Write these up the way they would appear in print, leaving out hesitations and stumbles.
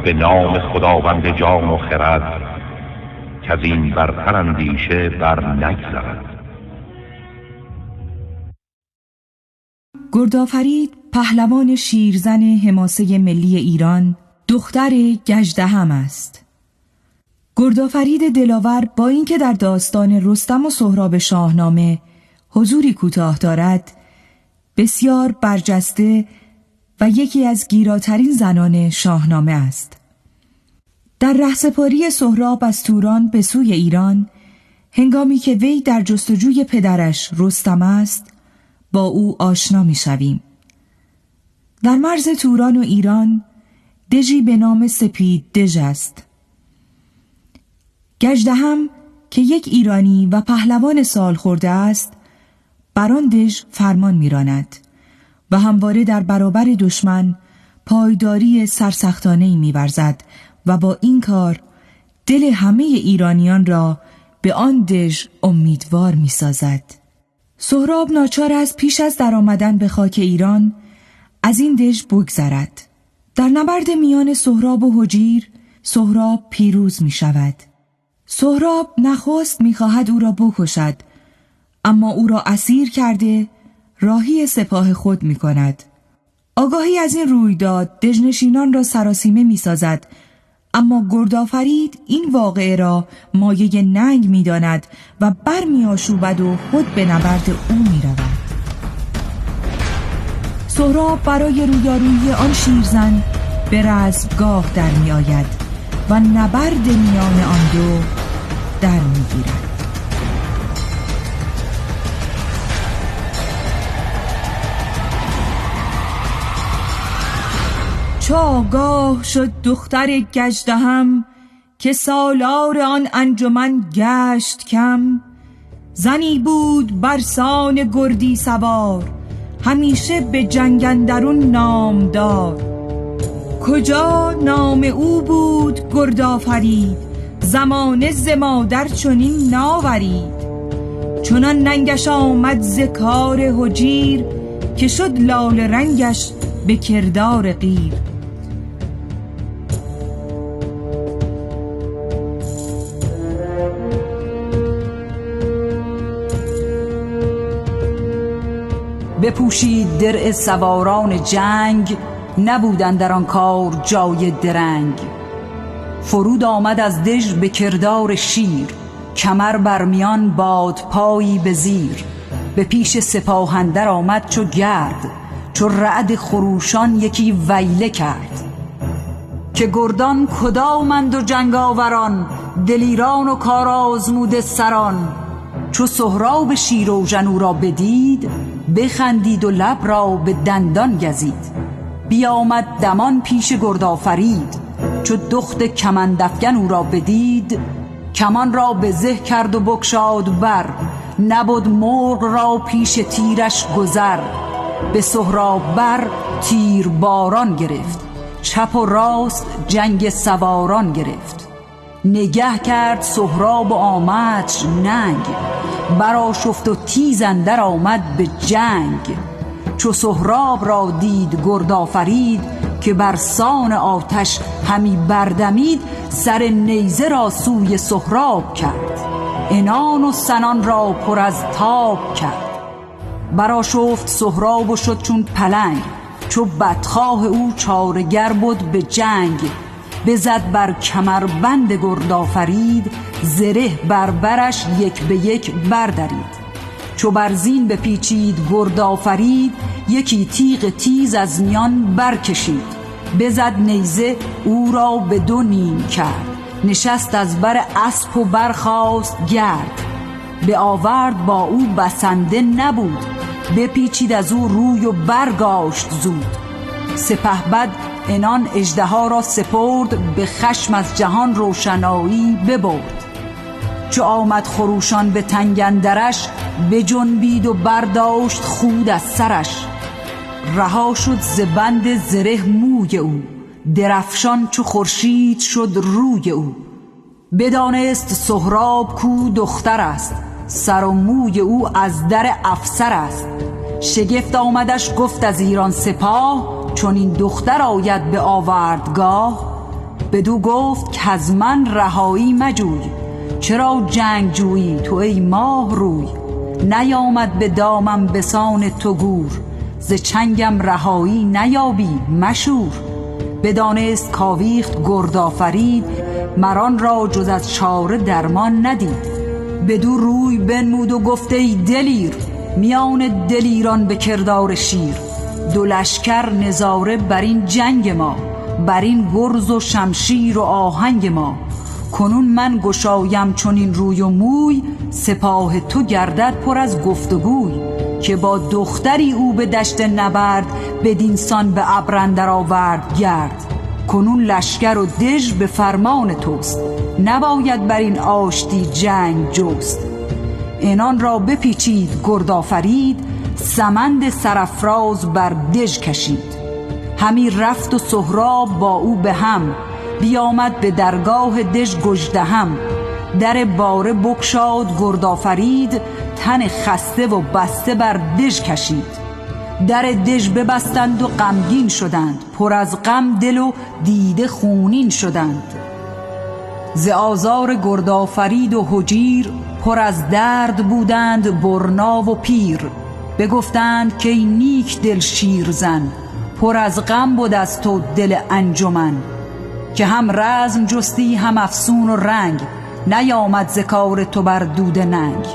به نام خداوند جان و خرد، که از این برتر اندیشه بر نگذرد. گردآفرید پهلوان شیرزن حماسه ملی ایران، دختر گژدهم است. گردآفرید دلاور با اینکه در داستان رستم و سهراب شاهنامه حضوری کوتاه دارد، بسیار برجسته و یکی از گیراترین زنان شاهنامه است. در رهسپاری سهراب از توران به سوی ایران، هنگامی که وی در جستجوی پدرش رستم است، با او آشنا می شویم. در مرز توران و ایران دژی به نام سپید دژ است. گژدهم که یک ایرانی و پهلوان سالخورده است، بر آن دژ فرمان می‌راند و همواره در برابر دشمن پایداری سرسختانه‌ای می‌ورزد و با این کار دل همه ایرانیان را به آن دژ امیدوار می‌سازد. سهراب ناچار است پیش از درآمدن به خاک ایران از این دژ بگذرد. در نبرد میان سهراب و هجیر، سهراب پیروز می‌شود. سهراب نخست می‌خواهد او را بکشد، اما او را اسیر کرده راهی سپاه خود می‌کند. آگاهی از این رویداد دژنشینان را سراسیمه می‌سازد، اما گردآفرید این واقعه را مایه ننگ می‌داند و برمی‌آشوبد و خود به نبرد او می‌رود. سهراب برای رویارویی آن شیرزن به رزمگاه در می‌آید و نبرد میان آن دو در می‌گیرد. چو آگاه شد دختر گژدهم، که سالار آن انجمن گشت کم. زنی بود برسان گردی سوار، همیشه به جنگ اندرون نامدار. کجا نام او بود گردآفرید، زمانه ز مادر چنین ناورید. چنان ننگش آمد ز کار هجیر، که شد لاله رنگش به کردار قیر. بپوشید درع سواران جنگ، نبودن در آن کار جای درنگ. فرود آمد از دژ به کردار شیر، کمر برمیان باد پایی به زیر. به پیش سپاه اندر آمد چو گرد، چو رعد خروشان یکی ویله کرد. که گردان کدامند و جنگاوران، دلیران و کارآزموده سران. چو سهراب شیراوژن او را بدید، بخندید و لب را به دندان گزید. بیامد دمان پیش گردآفرید، چو دخت کمندافگن او را بدید. کمان را به زه کرد و بگشاد بر، نبد مرغ را پیش تیرش گذر. به سهراب بر تیر باران گرفت، چپ و راست جنگ سواران گرفت. نگه کرد سهراب و آمدش ننگ، برآشفت و تیز اندر آمد به جنگ. چو سهراب را دید گردآفرید، که برسان آتش همی بردمید. سر نیزه را سوی سهراب کرد، عنان و سنان را پر از تاب کرد. برآشفت سهراب و شد چون پلنگ، چو بدخواه او چارگر بود به جنگ. بزد بر کمربند گردآفرید، زره بر برش یک به یک بردرید. چو بر زین بپیچید گردآفرید، یکی تیغ تیز از میان برکشید. بزد نیزه او را به دو نیم کرد، نشست از بر اسپ و برخاست گرد. به آورد با او بسنده نبود، بپیچید از او روی و برگاشت زود. سپهبد عنان اژدها را سپرد، به خشم از جهان روشنایی ببرد. چو آمد خروشان به تنگ اندرش، بجنبید و برداشت خود از سرش. رها شد ز بند زره موی او، درفشان چو خورشید شد روی او. بدانست سهراب کو دختر است، سر و موی او از در افسر است. شگفت آمدش گفت از ایران سپاه، چون این دختر آید به آوردگاه. بدو گفت که از من رهایی مجوی، چرا جنگ جویی تو ای ماه روی؟ نیامد به دامم بسان تو گور، ز چنگم رهایی نیابی مشور. بدانست کاویخت گرد آفرید، مران را جز از چاره درمان ندید. بدو روی بنمود و گفت ای دلیر، میان دلیران به کردار شیر. دو لشکر نظاره بر این جنگ ما، بر این گرز و شمشیر و آهنگ ما. کنون من گشایم چون این روی و موی، سپاه تو گردد پر از گفتگوی. که با دختری او به دشت نبرد، بدینسان به ابر اندر آورد گرد. کنون لشکر و دژ به فرمان توست، نباید بر این آشتی جنگ جست. اینان را بپیچید گرد آفرید، سمند سرافراز بر دژ کشید. همی رفت و سهراب با او به هم، بیامد به درگاه دژ گژدهم. در باره بگشاد گرد آفرید، تن خسته و بسته بر دژ کشید. در دژ ببستند و غمگین شدند، پر از غم دل و دیده خونین شدند. ز آزار گرد آفرید و هجیر، پر از درد بودند برنا و پیر. بگفتند که ای نیک دل شیرزن، پر از غم بود از تو دل انجمن. که هم رزم جستی هم افسون و رنگ، نیامد ز کار تو بر دود ننگ.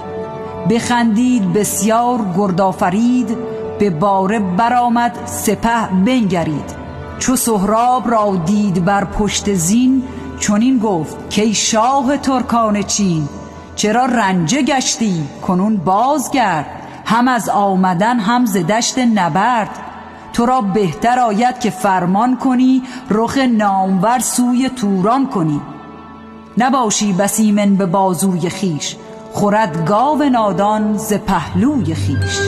بخندید بسیار گرد آفرید، به باره برآمد سپه بنگرید. چو سهراب را دید بر پشت زین، چنین گفت که ای شاه ترکان چین. چرا رنجه گشتی کنون بازگرد، هم از آمدن هم ز دشت نبرد. تو را بهتر آید که فرمان کنی، رخ نامور سوی توران کنی. نباشی بس ایمن به بازوی خیش، خورد گاو نادان ز پهلوی خیش.